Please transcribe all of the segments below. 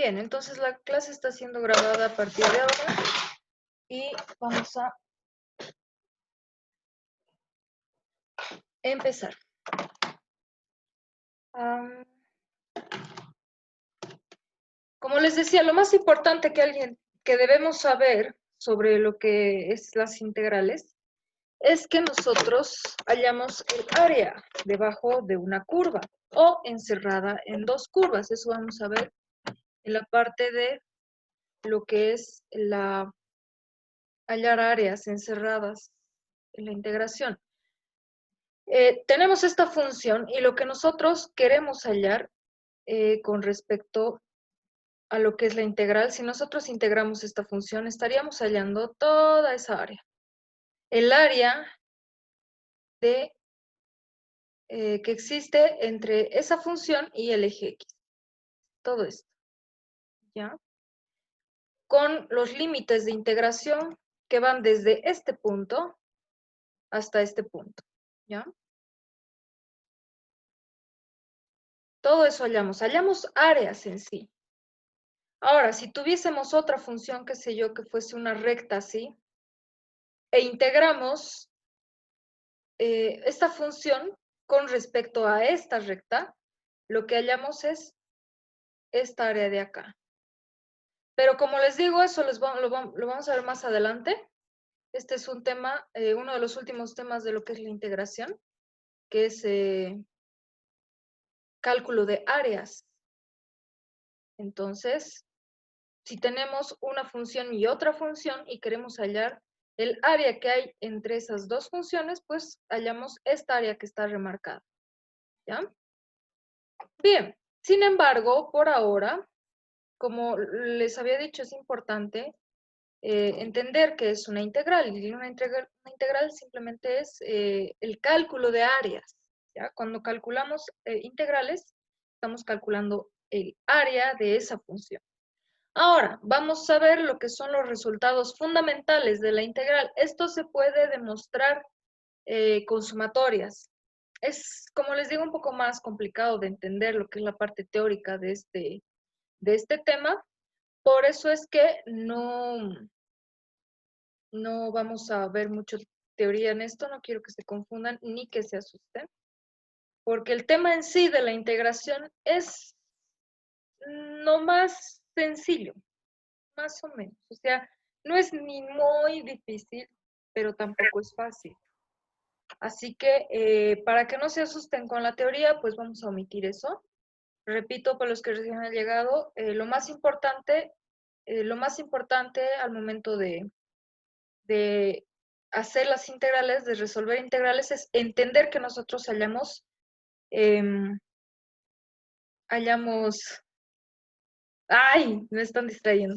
Bien, entonces la clase está siendo grabada a partir de ahora y vamos a empezar. Como les decía, lo más importante que debemos saber sobre lo que es las integrales es que nosotros hallamos el área debajo de una curva o encerrada en dos curvas. Eso vamos a ver en la parte de lo que es hallar áreas encerradas en la integración. Tenemos esta función y lo que nosotros queremos hallar con respecto a lo que es la integral, si nosotros integramos esta función, estaríamos hallando toda esa área. El área que existe entre esa función y el eje X. Todo esto, ¿ya? Con los límites de integración que van desde este punto hasta este punto, ¿ya? Todo eso hallamos áreas en sí. Ahora, si tuviésemos otra función, qué sé yo, que fuese una recta así, e integramos esta función con respecto a esta recta, lo que hallamos es esta área de acá. Pero como les digo, eso lo vamos a ver más adelante. Este es un tema, uno de los últimos temas de lo que es la integración, que es cálculo de áreas. Entonces, si tenemos una función y otra función y queremos hallar el área que hay entre esas dos funciones, pues hallamos esta área que está remarcada, ¿ya? Bien, sin embargo, por ahora, como les había dicho, es importante entender que es una integral, y una integral simplemente es el cálculo de áreas, ¿ya? Cuando calculamos integrales, estamos calculando el área de esa función. Ahora, vamos a ver lo que son los resultados fundamentales de la integral. Esto se puede demostrar con sumatorias. Es, como les digo, un poco más complicado de entender lo que es la parte teórica de este tema. Por eso es que no vamos a ver mucho teoría en esto. No quiero que se confundan ni que se asusten. Porque el tema en sí de la integración es no más sencillo, más o menos. O sea, no es ni muy difícil, pero tampoco es fácil. Así que para que no se asusten con la teoría, pues vamos a omitir eso. Repito, para los que recién han llegado, lo más importante al momento de hacer las integrales, de resolver integrales, es entender que nosotros ¡ay! Me están distrayendo.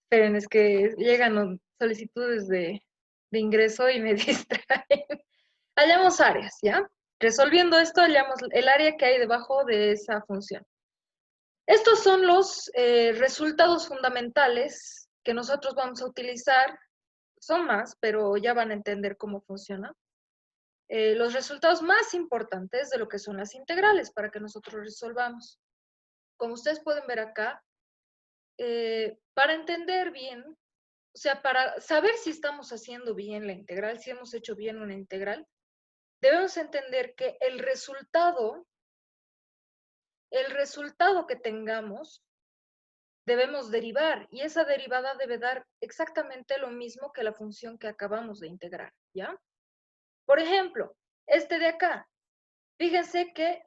Esperen, es que llegan solicitudes de ingreso y me distraen. Hallamos áreas, ¿ya? Resolviendo esto, hallamos el área que hay debajo de esa función. Estos son los resultados fundamentales que nosotros vamos a utilizar. Son más, pero ya van a entender cómo funciona. Los resultados más importantes de lo que son las integrales para que nosotros resolvamos. Como ustedes pueden ver acá, para entender bien, o sea, para saber si estamos haciendo bien la integral, si hemos hecho bien una integral, debemos entender que el resultado que tengamos debemos derivar y esa derivada debe dar exactamente lo mismo que la función que acabamos de integrar, ¿ya? Por ejemplo, este de acá, fíjense que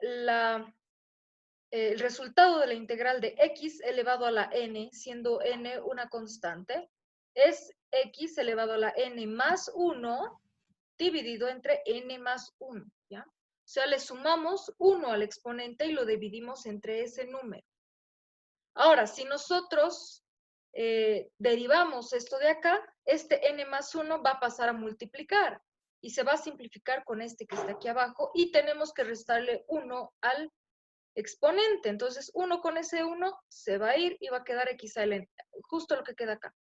el resultado de la integral de x elevado a la n, siendo n una constante, es x elevado a la n más 1 dividido entre n más 1, ¿ya? O sea, le sumamos 1 al exponente y lo dividimos entre ese número. Ahora, si nosotros derivamos esto de acá, este n más 1 va a pasar a multiplicar y se va a simplificar con este que está aquí abajo y tenemos que restarle 1 al exponente. Entonces, 1 con ese 1 se va a ir y va a quedar x al n, justo lo que queda acá.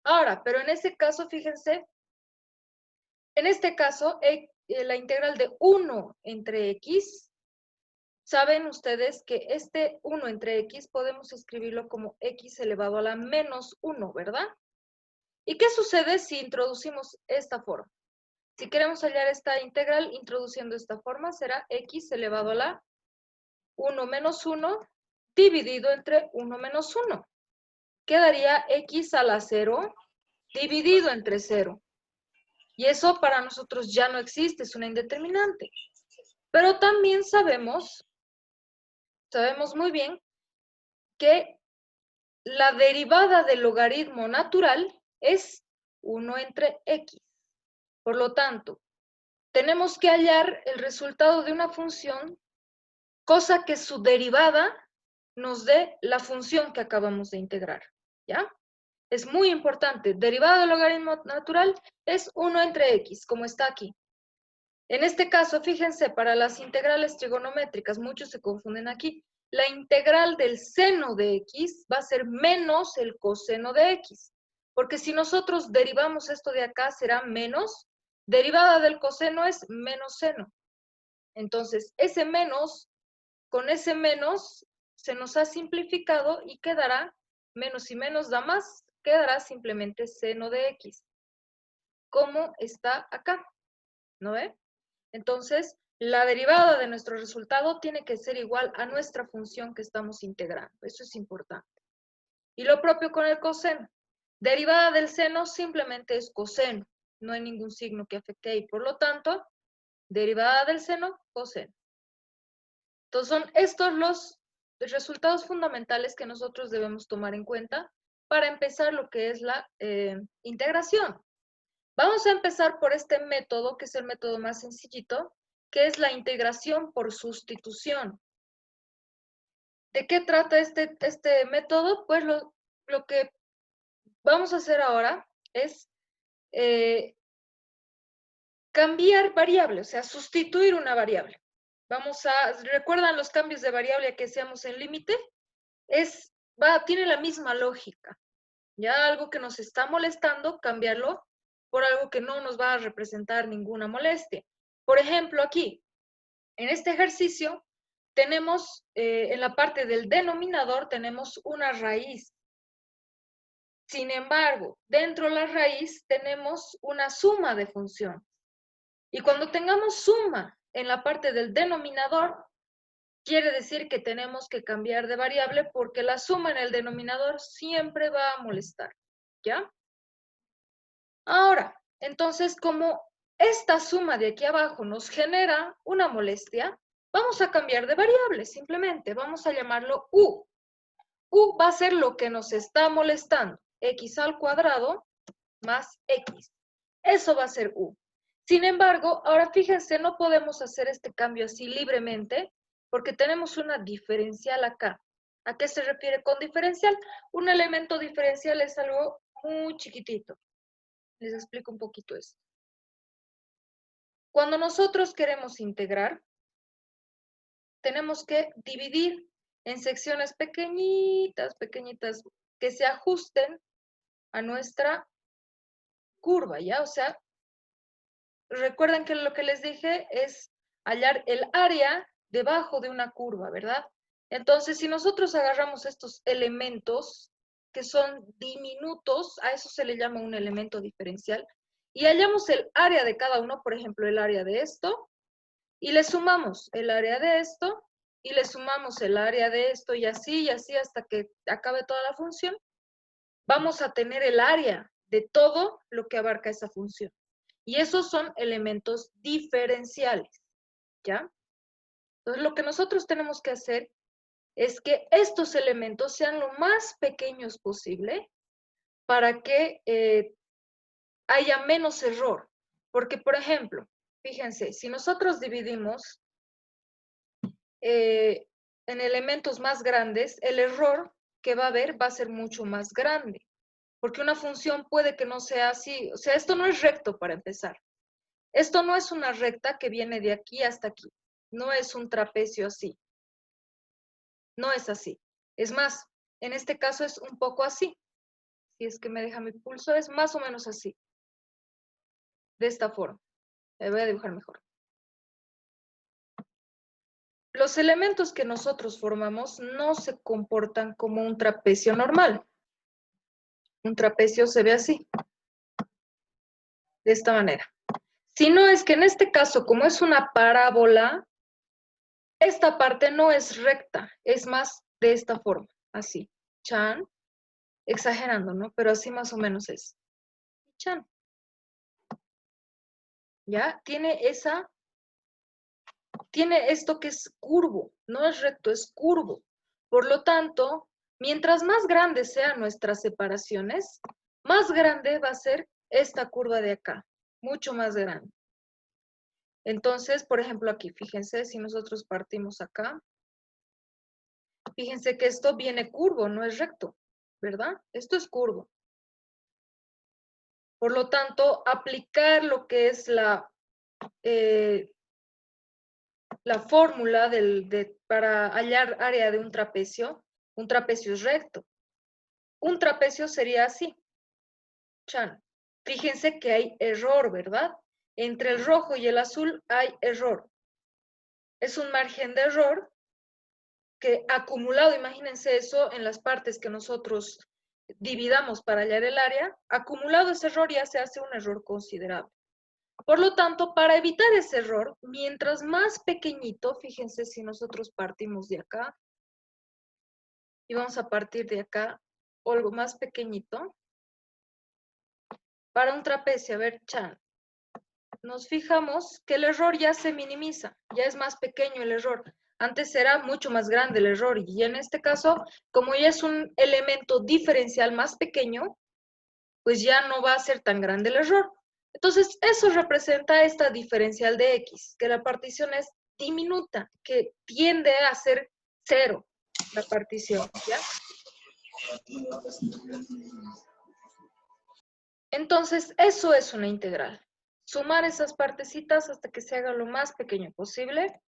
Ahora, pero en este caso, fíjense, en este caso, la integral de 1 entre x saben ustedes que este 1 entre x podemos escribirlo como x elevado a la menos 1, ¿verdad? ¿Y qué sucede si introducimos esta forma? Si queremos hallar esta integral introduciendo esta forma, será x elevado a la 1 menos 1 dividido entre 1 menos 1. Quedaría x a la 0 dividido entre 0. Y eso para nosotros ya no existe, es una indeterminante. Pero también sabemos muy bien que la derivada del logaritmo natural es 1 entre x. Por lo tanto, tenemos que hallar el resultado de una función, cosa que su derivada nos dé la función que acabamos de integrar, ¿ya? Es muy importante. Derivada del logaritmo natural es 1 entre x, como está aquí. En este caso, fíjense, para las integrales trigonométricas, muchos se confunden aquí. La integral del seno de x va a ser menos el coseno de x. Porque si nosotros derivamos esto de acá, será menos. Derivada del coseno es menos seno. Entonces, ese menos, con ese menos, se nos ha simplificado y quedará, menos y menos da más, quedará simplemente seno de x. Como está acá, ¿no ve? Entonces, la derivada de nuestro resultado tiene que ser igual a nuestra función que estamos integrando. Eso es importante. Y lo propio con el coseno. Derivada del seno simplemente es coseno. No hay ningún signo que afecte ahí. Por lo tanto, derivada del seno, coseno. Entonces, son estos los resultados fundamentales que nosotros debemos tomar en cuenta para empezar lo que es la integración. Vamos a empezar por este método, que es el método más sencillito, que es la integración por sustitución. ¿De qué trata este método? Pues lo que vamos a hacer ahora es cambiar variable, o sea, sustituir una variable. ¿Recuerdan los cambios de variable que hacíamos en límite? Tiene la misma lógica. Ya algo que nos está molestando, cambiarlo por algo que no nos va a representar ninguna molestia. Por ejemplo, aquí, en este ejercicio, tenemos, en la parte del denominador, tenemos una raíz. Sin embargo, dentro de la raíz tenemos una suma de funciones. Y cuando tengamos suma en la parte del denominador, quiere decir que tenemos que cambiar de variable porque la suma en el denominador siempre va a molestar, ¿ya? Ahora, entonces, como esta suma de aquí abajo nos genera una molestia, vamos a cambiar de variable, simplemente. Vamos a llamarlo u. U va a ser lo que nos está molestando. X al cuadrado más X. Eso va a ser u. Sin embargo, ahora fíjense, no podemos hacer este cambio así libremente porque tenemos una diferencial acá. ¿A qué se refiere con diferencial? Un elemento diferencial es algo muy chiquitito. Les explico un poquito esto. Cuando nosotros queremos integrar, tenemos que dividir en secciones pequeñitas, pequeñitas, que se ajusten a nuestra curva, ¿ya? O sea, recuerden que lo que les dije es hallar el área debajo de una curva, ¿verdad? Entonces, si nosotros agarramos estos elementos que son diminutos, a eso se le llama un elemento diferencial, y hallamos el área de cada uno, por ejemplo, el área de esto, y le sumamos el área de esto, y le sumamos el área de esto, y así hasta que acabe toda la función, vamos a tener el área de todo lo que abarca esa función. Y esos son elementos diferenciales, ¿ya? Entonces, lo que nosotros tenemos que hacer es que estos elementos sean lo más pequeños posible para que haya menos error. Porque, por ejemplo, fíjense, si nosotros dividimos en elementos más grandes, el error que va a haber va a ser mucho más grande. Porque una función puede que no sea así. O sea, esto no es recto para empezar. Esto no es una recta que viene de aquí hasta aquí. No es un trapecio así. No es así. Es más, en este caso es un poco así. Si es que me deja mi pulso, es más o menos así. De esta forma. Le voy a dibujar mejor. los elementos que nosotros formamos no se comportan como un trapecio normal. Un trapecio se ve así, de esta manera. Sino es que en este caso, como es una parábola, esta parte no es recta, es más de esta forma, así. Chan, exagerando, ¿no? Pero así más o menos es. Chan. ¿Ya? Tiene esto que es curvo, no es recto, es curvo. Por lo tanto, mientras más grandes sean nuestras separaciones, más grande va a ser esta curva de acá, mucho más grande. Entonces, por ejemplo, aquí, fíjense, si nosotros partimos acá, fíjense que esto viene curvo, no es recto, ¿verdad? Esto es curvo. Por lo tanto, aplicar lo que es la fórmula para hallar área de un trapecio es recto. Un trapecio sería así. Chan. Fíjense que hay error, ¿verdad? Entre el rojo y el azul hay error. Es un margen de error que acumulado, imagínense eso en las partes que nosotros dividamos para hallar el área, acumulado ese error ya se hace un error considerable. Por lo tanto, para evitar ese error, mientras más pequeñito, fíjense si nosotros partimos de acá, y vamos a partir de acá, o algo más pequeñito, para un trapecio, a ver, Chan, nos fijamos que el error ya se minimiza, ya es más pequeño el error. Antes era mucho más grande el error y en este caso, como ya es un elemento diferencial más pequeño, pues ya no va a ser tan grande el error. Entonces, eso representa esta diferencial de X, que la partición es diminuta, que tiende a ser cero la partición, ¿ya? Entonces, eso es una integral. Sumar esas partecitas hasta que se haga lo más pequeño posible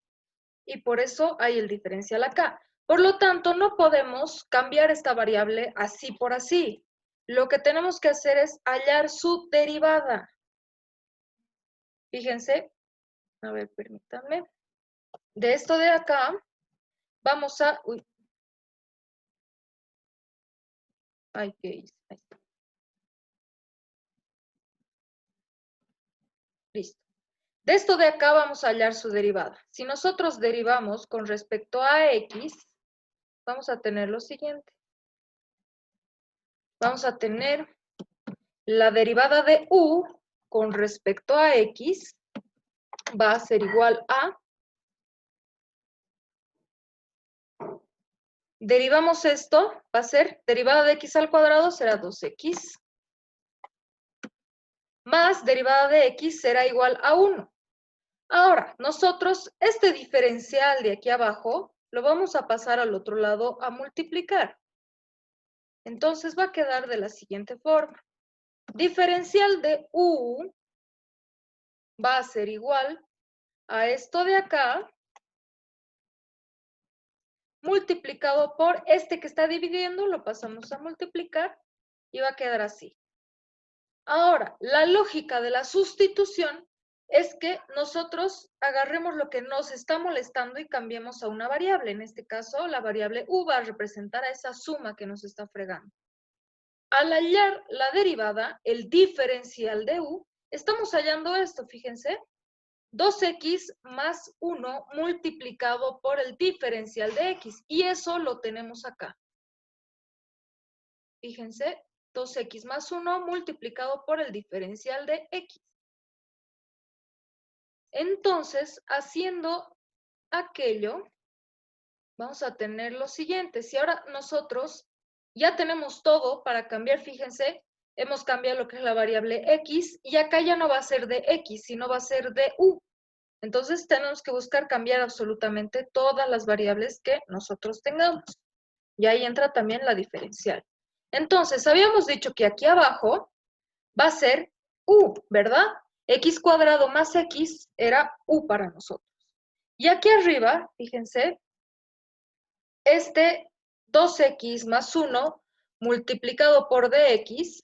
y por eso hay el diferencial acá. Por lo tanto, no podemos cambiar esta variable así por así. Lo que tenemos que hacer es hallar su derivada. Fíjense, a ver, permítanme. De esto de acá, vamos a... Uy. Ay, ¿qué hice? Ahí está. Listo. De esto de acá vamos a hallar su derivada. Si nosotros derivamos con respecto a X, vamos a tener lo siguiente. Vamos a tener la derivada de U con respecto a X va a ser igual a... Derivamos esto, va a ser derivada de X al cuadrado será 2X. Más derivada de X será igual a 1. Ahora, nosotros este diferencial de aquí abajo lo vamos a pasar al otro lado a multiplicar. Entonces va a quedar de la siguiente forma. Diferencial de U va a ser igual a esto de acá multiplicado por este que está dividiendo, lo pasamos a multiplicar y va a quedar así. Ahora, la lógica de la sustitución es que nosotros agarremos lo que nos está molestando y cambiemos a una variable. En este caso, la variable U va a representar a esa suma que nos está fregando. Al hallar la derivada, el diferencial de U, estamos hallando esto, fíjense, 2x más 1 multiplicado por el diferencial de x, y eso lo tenemos acá. Fíjense, 2x más 1 multiplicado por el diferencial de x. Entonces, haciendo aquello, vamos a tener lo siguiente. Si ahora nosotros ya tenemos todo para cambiar, fíjense, hemos cambiado lo que es la variable x, y acá ya no va a ser de x, sino va a ser de u. Entonces tenemos que buscar cambiar absolutamente todas las variables que nosotros tengamos. Y ahí entra también la diferencial. Entonces, habíamos dicho que aquí abajo va a ser u, ¿verdad? X cuadrado más x era u para nosotros. Y aquí arriba, fíjense, este 2x más 1 multiplicado por dx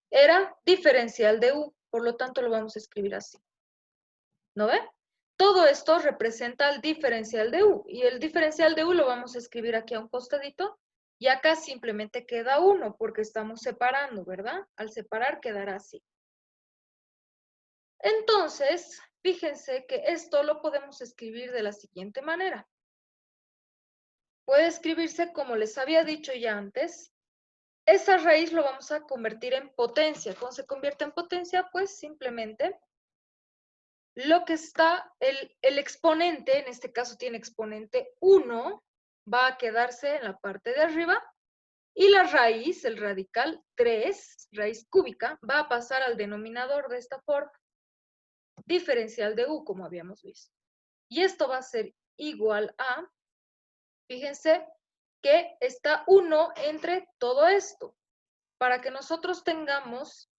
era diferencial de u, por lo tanto lo vamos a escribir así. ¿No ve? todo esto representa el diferencial de u, y el diferencial de u lo vamos a escribir aquí a un costadito, y acá simplemente queda 1, porque estamos separando, ¿verdad? Al separar quedará así. Entonces, fíjense que esto lo podemos escribir de la siguiente manera. Puede escribirse como les había dicho ya antes. Esa raíz lo vamos a convertir en potencia. ¿Cómo se convierte en potencia? Pues simplemente lo que está, el exponente, en este caso tiene exponente 1, va a quedarse en la parte de arriba, y la raíz, el radical 3, raíz cúbica, va a pasar al denominador de esta forma, diferencial de u, como habíamos visto. Y esto va a ser igual a, fíjense que está 1 entre todo esto. Para que nosotros tengamos,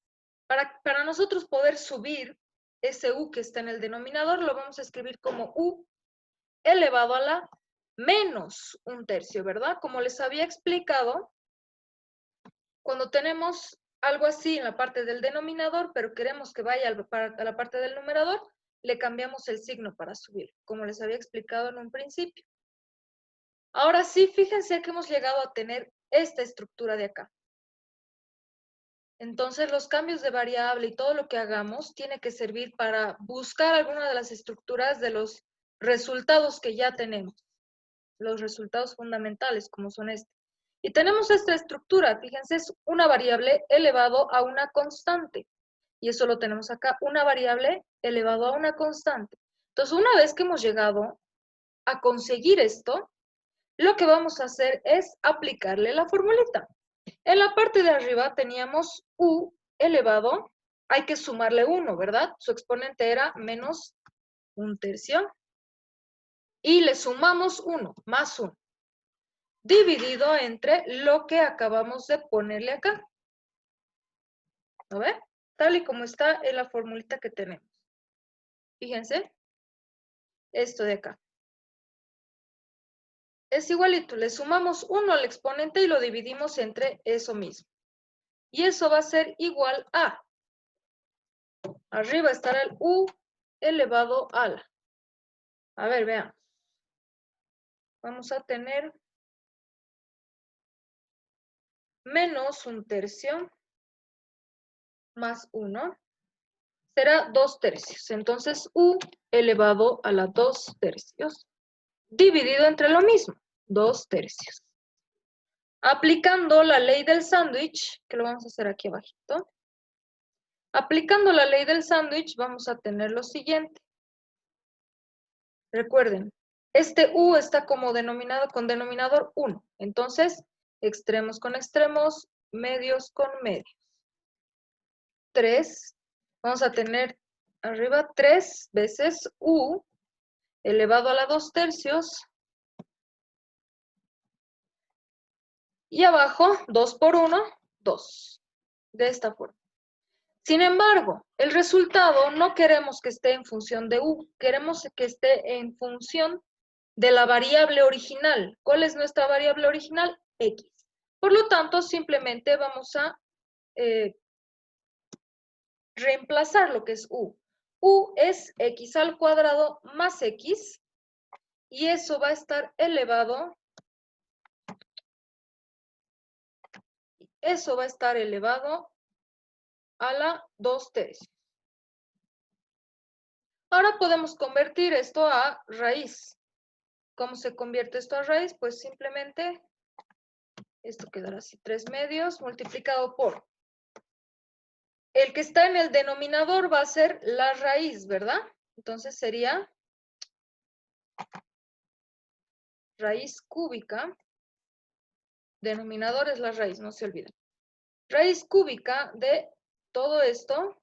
para nosotros poder subir ese u que está en el denominador, lo vamos a escribir como u elevado a la menos 1/3, ¿verdad? Como les había explicado, cuando tenemos algo así en la parte del denominador, pero queremos que vaya a la parte del numerador, le cambiamos el signo para subir, como les había explicado en un principio. Ahora sí, fíjense que hemos llegado a tener esta estructura de acá. Entonces, los cambios de variable y todo lo que hagamos tiene que servir para buscar alguna de las estructuras de los resultados que ya tenemos, los resultados fundamentales, como son este. Y tenemos esta estructura, fíjense, es una variable elevado a una constante. Y eso lo tenemos acá, una variable elevado a una constante. Entonces, una vez que hemos llegado a conseguir esto, lo que vamos a hacer es aplicarle la formulita. En la parte de arriba teníamos u elevado, hay que sumarle 1, ¿verdad? Su exponente era menos 1/3. Y le sumamos 1, más 1, dividido entre lo que acabamos de ponerle acá. ¿Lo ven? Tal y como está en la formulita que tenemos. Fíjense, esto de acá. Es igualito, le sumamos 1 al exponente y lo dividimos entre eso mismo. Y eso va a ser igual a, arriba estará el u elevado a la. A ver, veamos. Vamos a tener menos 1/3 más 1 será 2/3. Entonces, u elevado a la 2/3 dividido entre lo mismo, 2/3. Aplicando la ley del sándwich, que lo vamos a hacer aquí abajito. Aplicando la ley del sándwich, vamos a tener lo siguiente. Recuerden, este u está como denominado con denominador 1. Entonces, extremos con extremos, medios con medios. 3. Vamos a tener arriba 3 veces u elevado a la 2/3. Y abajo, 2 por 1, 2. De esta forma. Sin embargo, el resultado no queremos que esté en función de u, queremos que esté en función de la variable original. ¿Cuál es nuestra variable original? X. Por lo tanto, simplemente vamos a reemplazar lo que es u. U es x al cuadrado más x, y eso va a estar elevado, a la 2/3. Ahora podemos convertir esto a raíz. ¿Cómo se convierte esto a raíz? Pues simplemente esto quedará así, 3 medios multiplicado por el que está en el denominador va a ser la raíz, ¿verdad? Entonces sería raíz cúbica, denominador es la raíz, no se olviden. Raíz cúbica de todo esto,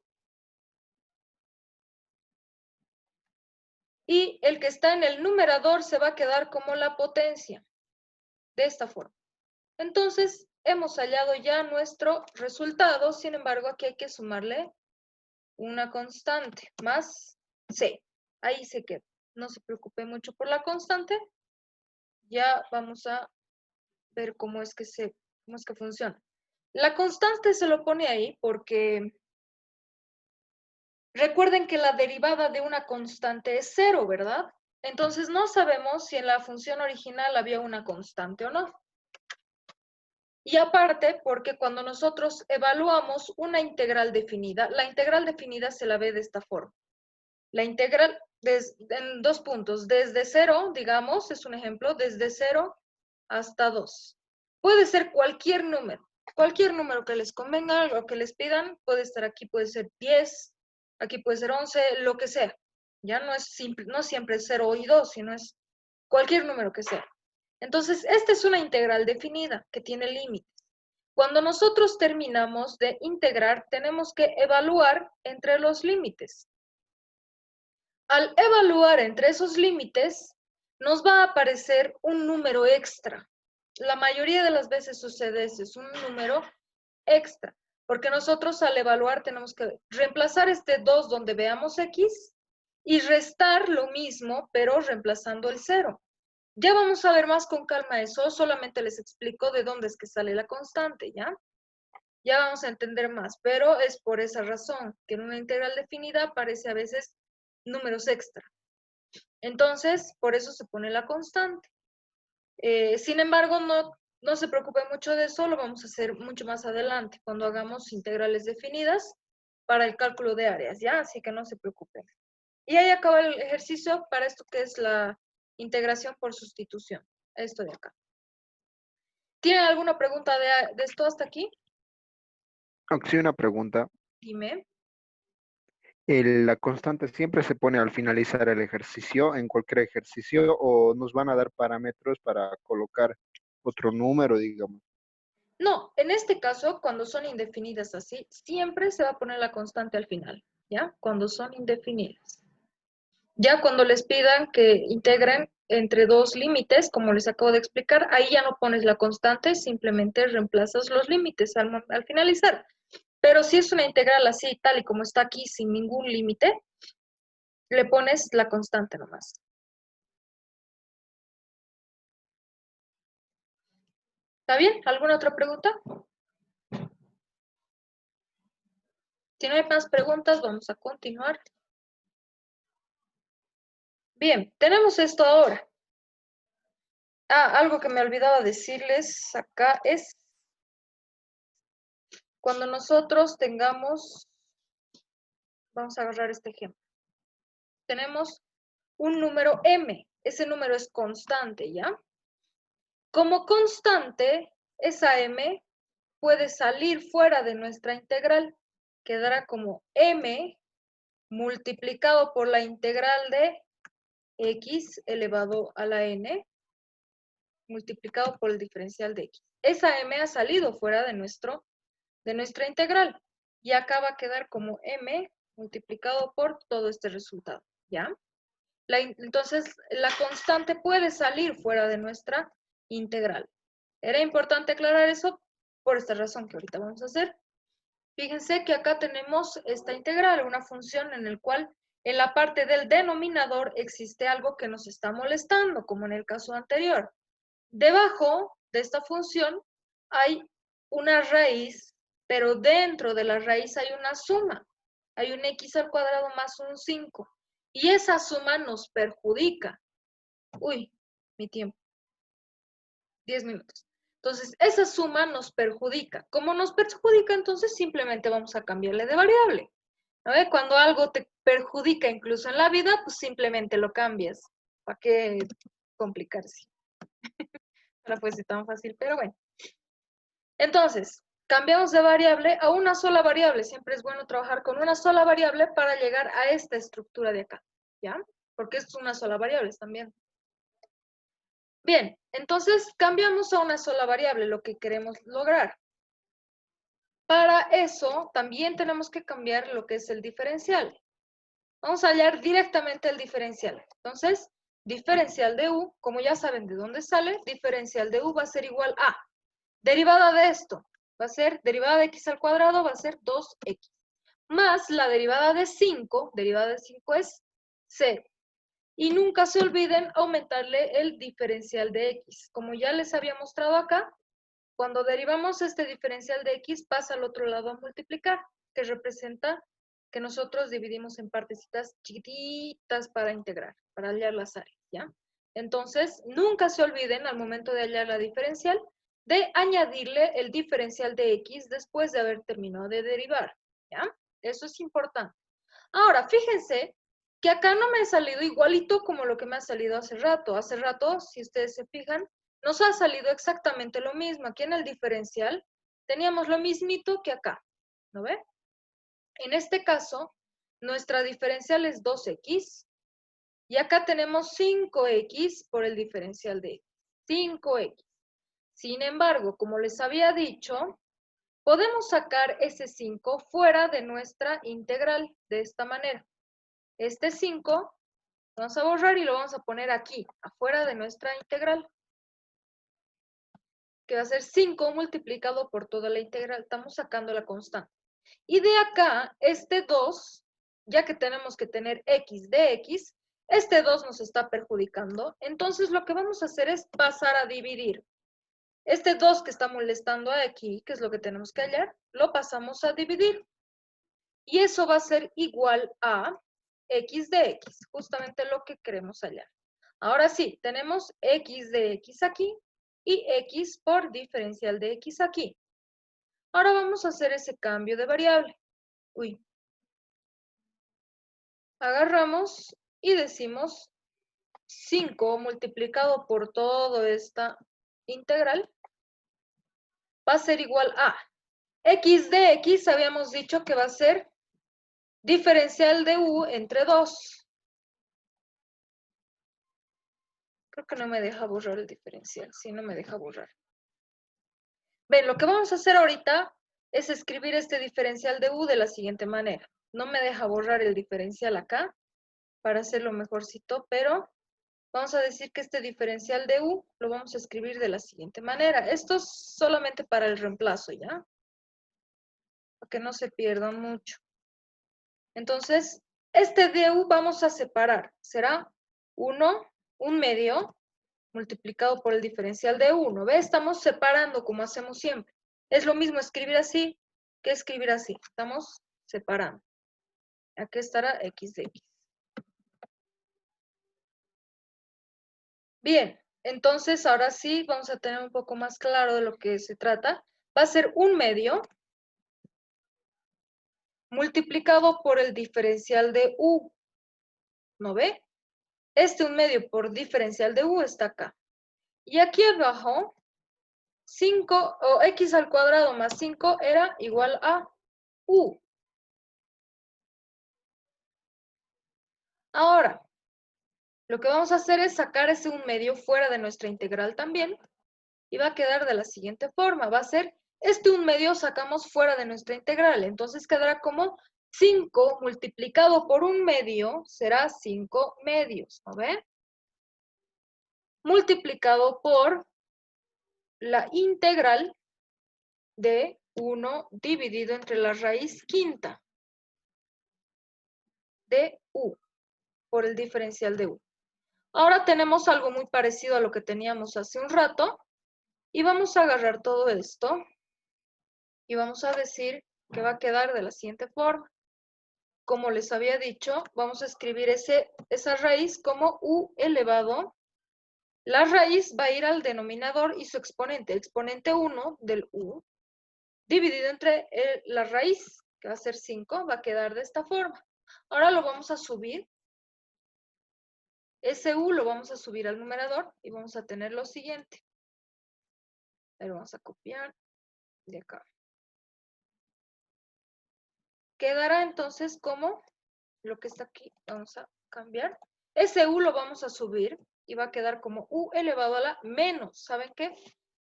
y el que está en el numerador se va a quedar como la potencia, de esta forma. Entonces, hemos hallado ya nuestro resultado, sin embargo, aquí hay que sumarle una constante, más c. Ahí se queda. No se preocupe mucho por la constante. Ya vamos a ver cómo es que funciona. La constante se lo pone ahí porque Recuerden que la derivada de una constante es 0, ¿verdad? Entonces no sabemos si en la función original había una constante o no. Y aparte, porque cuando nosotros evaluamos una integral definida, la integral definida se la ve de esta forma. La integral en 2 puntos, desde 0, digamos, es un ejemplo, desde 0 hasta 2. Puede ser cualquier número que les convenga, lo que les pidan, puede estar aquí, puede ser 10, aquí puede ser 11, lo que sea. Ya no es simple, no siempre es 0 y 2, sino es cualquier número que sea. Entonces, esta es una integral definida que tiene límites. Cuando nosotros terminamos de integrar, tenemos que evaluar entre los límites. Al evaluar entre esos límites, nos va a aparecer un número extra. La mayoría de las veces sucede eso, es un número extra, porque nosotros al evaluar tenemos que reemplazar este 2 donde veamos x y restar lo mismo, pero reemplazando el 0. Ya vamos a ver más con calma eso, solamente les explico de dónde es que sale la constante, ¿ya? Ya vamos a entender más, pero es por esa razón que en una integral definida aparece a veces números extra. Entonces, por eso se pone la constante. Sin embargo, no se preocupe mucho de eso, lo vamos a hacer mucho más adelante, cuando hagamos integrales definidas para el cálculo de áreas, ¿ya? Así que no se preocupen. Y ahí acaba el ejercicio para esto que es la integración por sustitución, esto de acá. ¿Tienen alguna pregunta de esto hasta aquí? Aunque sí, una pregunta. Dime. ¿La constante siempre se pone al finalizar el ejercicio, en cualquier ejercicio, o nos van a dar parámetros para colocar otro número, digamos? No, en este caso, cuando son indefinidas así, siempre se va a poner la constante al final, ¿ya? Cuando son indefinidas. Ya cuando les pidan que integren entre dos límites, como les acabo de explicar, ahí ya no pones la constante, simplemente reemplazas los límites al finalizar. Pero si es una integral así, tal y como está aquí, sin ningún límite, le pones la constante nomás. ¿Está bien? ¿Alguna otra pregunta? Si no hay más preguntas, vamos a continuar. Bien, tenemos esto ahora. Algo que me olvidaba decirles acá es cuando nosotros tengamos, vamos a agarrar este ejemplo, tenemos un número m, ese número es constante, ¿ya? Como constante, esa m puede salir fuera de nuestra integral, quedará como m multiplicado por la integral de x elevado a la n multiplicado por el diferencial de x. Esa m ha salido fuera de nuestra integral y acá va a quedar como m multiplicado por todo este resultado, ¿ya? Entonces, la constante puede salir fuera de nuestra integral. Era importante aclarar eso por esta razón que ahorita vamos a hacer. Fíjense que acá tenemos esta integral, una función en el cual en la parte del denominador existe algo que nos está molestando, como en el caso anterior. Debajo de esta función hay una raíz, pero dentro de la raíz hay una suma. Hay un x al cuadrado más un 5. Y esa suma nos perjudica. Uy, mi tiempo. 10 minutos. Entonces, esa suma nos perjudica. Como nos perjudica, entonces simplemente vamos a cambiarle de variable. ¿No? Cuando algo te perjudica incluso en la vida, pues simplemente lo cambias. ¿Para qué complicarse? No fuese tan fácil, pero bueno. Entonces, cambiamos de variable a una sola variable. Siempre es bueno trabajar con una sola variable para llegar a esta estructura de acá, ¿ya? Porque es una sola variable también. Bien, entonces cambiamos a una sola variable lo que queremos lograr. Para eso también tenemos que cambiar lo que es el diferencial. Vamos a hallar directamente el diferencial. Entonces, diferencial de u, como ya saben de dónde sale, diferencial de u va a ser igual a derivada de esto. Va a ser derivada de x al cuadrado, va a ser 2x. Más la derivada de 5 es 0. Y nunca se olviden aumentarle el diferencial de x. Como ya les había mostrado acá, cuando derivamos este diferencial de x pasa al otro lado a multiplicar, que representa que nosotros dividimos en partecitas chiquititas para integrar, para hallar las áreas, ¿ya? Entonces, nunca se olviden al momento de hallar la diferencial de añadirle el diferencial de x después de haber terminado de derivar, ¿ya? Eso es importante. Ahora, fíjense que acá no me ha salido igualito como lo que me ha salido hace rato. Hace rato, si ustedes se fijan, nos ha salido exactamente lo mismo. Aquí en el diferencial teníamos lo mismito que acá, ¿no ve? En este caso, nuestra diferencial es 2x y acá tenemos 5x por el diferencial de x. 5x. Sin embargo, como les había dicho, podemos sacar ese 5 fuera de nuestra integral de esta manera. Este 5 lo vamos a borrar y lo vamos a poner aquí, afuera de nuestra integral, que va a ser 5 multiplicado por toda la integral. Estamos sacando la constante. Y de acá, este 2, ya que tenemos que tener x de x, este 2 nos está perjudicando. Entonces, lo que vamos a hacer es pasar a dividir. Este 2 que está molestando aquí, que es lo que tenemos que hallar, lo pasamos a dividir. Y eso va a ser igual a x de x, justamente lo que queremos hallar. Ahora sí, tenemos x de x aquí y x por diferencial de x aquí. Ahora vamos a hacer ese cambio de variable. Uy. Agarramos y decimos 5 multiplicado por toda esta integral va a ser igual a x de x, habíamos dicho que va a ser diferencial de u entre 2. Creo que no me deja borrar el diferencial. Sí, no me deja borrar. Ven, lo que vamos a hacer ahorita es escribir este diferencial de u de la siguiente manera. No me deja borrar el diferencial acá para hacerlo mejorcito, pero vamos a decir que este diferencial de u lo vamos a escribir de la siguiente manera. Esto es solamente para el reemplazo, ¿ya? Para que no se pierda mucho. Entonces, este de u vamos a separar. Será 1, 1/2, multiplicado por el diferencial de 1. ¿Ve? Estamos separando como hacemos siempre. Es lo mismo escribir así que escribir así. Estamos separando. Aquí estará x de x. Bien, entonces ahora sí vamos a tener un poco más claro de lo que se trata. Va a ser 1/2 multiplicado por el diferencial de u. ¿No ve? Este 1/2 por diferencial de u está acá. Y aquí abajo, 5 o x al cuadrado más 5 era igual a u. Ahora, lo que vamos a hacer es sacar ese 1/2 fuera de nuestra integral también. Y va a quedar de la siguiente forma. Va a ser, este 1/2 sacamos fuera de nuestra integral. Entonces quedará como 5 multiplicado por 1/2 será 5/2. ¿No ve? Multiplicado por la integral de 1 dividido entre la raíz quinta de u por el diferencial de u. Ahora tenemos algo muy parecido a lo que teníamos hace un rato y vamos a agarrar todo esto y vamos a decir que va a quedar de la siguiente forma. Como les había dicho, vamos a escribir esa raíz como u elevado. La raíz va a ir al denominador y su exponente, exponente 1 del u, dividido entre la raíz, que va a ser 5, va a quedar de esta forma. Ahora lo vamos a subir. Ese u lo vamos a subir al numerador y vamos a tener lo siguiente. Lo vamos a copiar de acá. Quedará entonces como lo que está aquí. Vamos a cambiar. Ese u lo vamos a subir y va a quedar como u elevado a la menos. ¿Saben qué?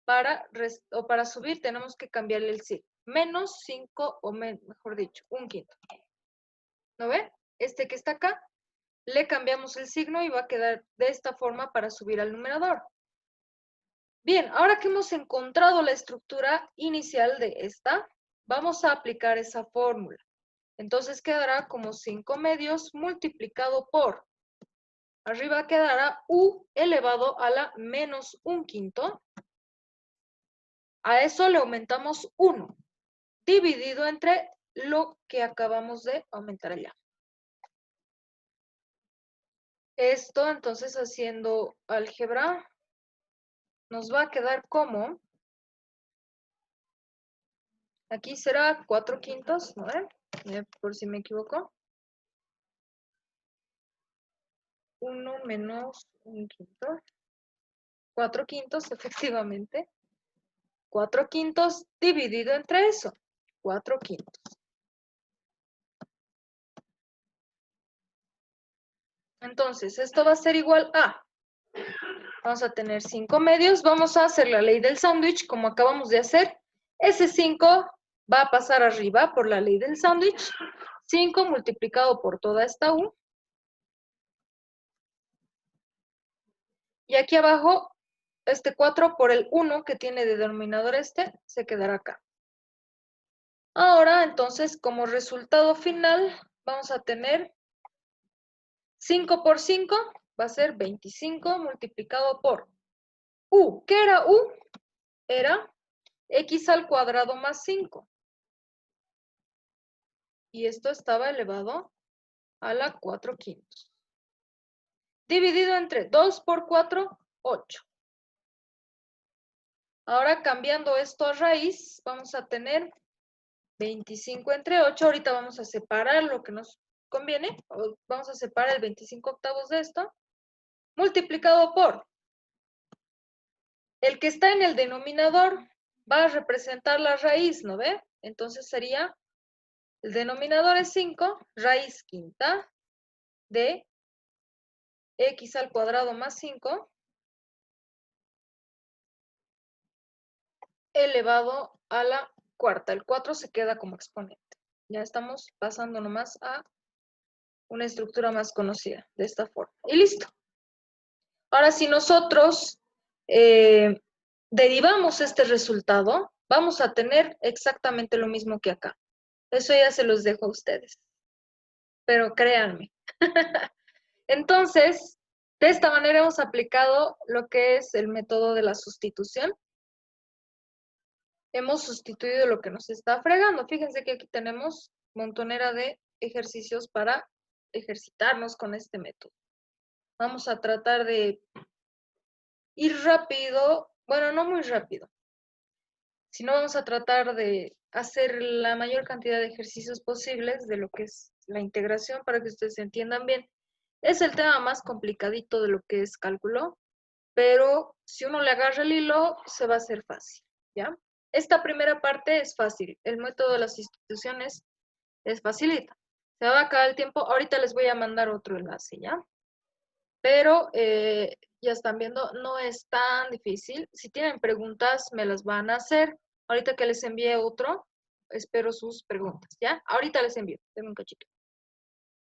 Para subir tenemos que cambiarle el signo. Menos 5 o mejor dicho, 1/5. ¿No ven? Este que está acá, le cambiamos el signo y va a quedar de esta forma para subir al numerador. Bien, ahora que hemos encontrado la estructura inicial de esta, vamos a aplicar esa fórmula. Entonces quedará como 5/2 multiplicado por, arriba quedará u elevado a la menos 1/5. A eso le aumentamos 1, dividido entre lo que acabamos de aumentar allá. Esto, entonces, haciendo álgebra, nos va a quedar como, aquí será 4/5, ¿no? Por si me equivoco. 1 menos 1/5. 4/5, efectivamente. 4/5 dividido entre eso. 4/5. Entonces, esto va a ser igual a, vamos a tener 5 medios, vamos a hacer la ley del sándwich como acabamos de hacer. Ese 5 va a pasar arriba por la ley del sándwich. 5 multiplicado por toda esta U. Y aquí abajo, este 4 por el 1 que tiene de denominador este, se quedará acá. Ahora, entonces, como resultado final, vamos a tener 5 por 5, va a ser 25 multiplicado por U. ¿Qué era U? Era x al cuadrado más 5. Y esto estaba elevado a la 4/5. Dividido entre 2 por 4, 8. Ahora cambiando esto a raíz, vamos a tener 25 entre 8. Ahorita vamos a separar lo que nos conviene. Vamos a separar el 25 octavos de esto. Multiplicado por el que está en el denominador va a representar la raíz, ¿no ve? Entonces sería, el denominador es 5, raíz quinta de x al cuadrado más 5 elevado a la cuarta. El 4 se queda como exponente. Ya estamos pasando nomás a una estructura más conocida, de esta forma. Y listo. Ahora, si nosotros derivamos este resultado, vamos a tener exactamente lo mismo que acá. Eso ya se los dejo a ustedes. Pero créanme. Entonces, de esta manera hemos aplicado lo que es el método de la sustitución. Hemos sustituido lo que nos está fregando. Fíjense que aquí tenemos montonera de ejercicios para ejercitarnos con este método. Vamos a tratar de ir rápido, bueno, no muy rápido, sino vamos a tratar de hacer la mayor cantidad de ejercicios posibles de lo que es la integración para que ustedes entiendan bien. Es el tema más complicadito de lo que es cálculo, pero si uno le agarra el hilo, se va a hacer fácil, ¿ya? Esta primera parte es fácil, el método de las instituciones es facilita. Se va a acabar el tiempo, ahorita les voy a mandar otro enlace, ¿ya? Pero ya están viendo, no es tan difícil. Si tienen preguntas, me las van a hacer. Ahorita que les envíe otro, espero sus preguntas, ¿ya? Ahorita les envío, denme un cachito.